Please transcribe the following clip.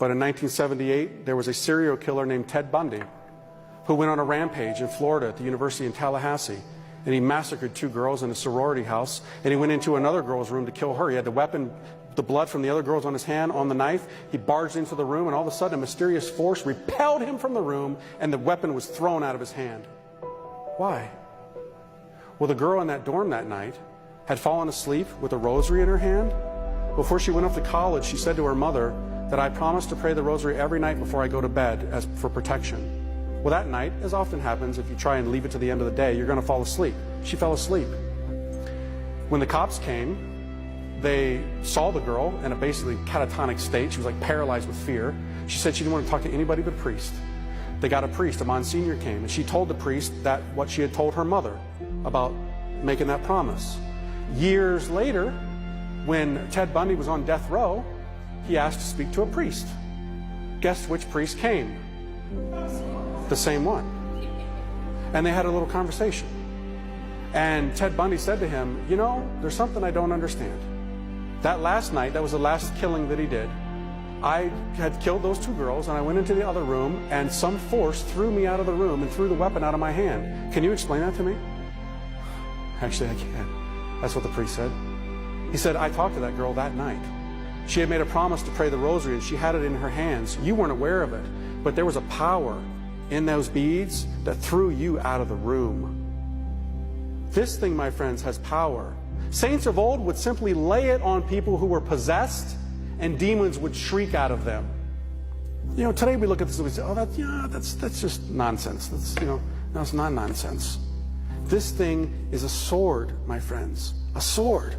But in 1978, there was a serial killer named Ted Bundy who went on a rampage in Florida at the University in Tallahassee. And he massacred 2 girls in a sorority house, and he went into another girl's room to kill her. He had the weapon, the blood from the other girls on his hand, on the knife. He barged into the room, and all of a sudden a mysterious force repelled him from the room, and the weapon was thrown out of his hand. Why? Well, the girl in that dorm that night had fallen asleep with a rosary in her hand. Before she went off to college, she said to her mother that I promised to pray the rosary every night before I go to bed as for protection. Well, that night, as often happens, if you try and leave it to the end of the day, you're going to fall asleep. She fell asleep. When the cops came, they saw the girl in a basically catatonic state. She was like paralyzed with fear. She said she didn't want to talk to anybody but a priest. They got a priest. A Monsignor came, and she told the priest that what she had told her mother about making that promise. Years later, when Ted Bundy was on death row, he asked to speak to a priest. Guess which priest came? The same one. And they had a little conversation. And Ted Bundy said to him, you know, there's something I don't understand. That last night, that was the last killing that he did. I had killed those 2 girls, and I went into the other room, and some force threw me out of the room and threw the weapon out of my hand. Can you explain that to me? Actually, I can. That's what the priest said. He said, I talked to that girl that night. She had made a promise to pray the rosary, and she had it in her hands. You weren't aware of it, but there was a power in those beads that threw you out of the room. This thing, my friends, has power. Saints of old would simply lay it on people who were possessed, and demons would shriek out of them. You know, today we look at this and we say, oh, that's just nonsense. No, it's not nonsense. This thing is a sword, my friends, a sword.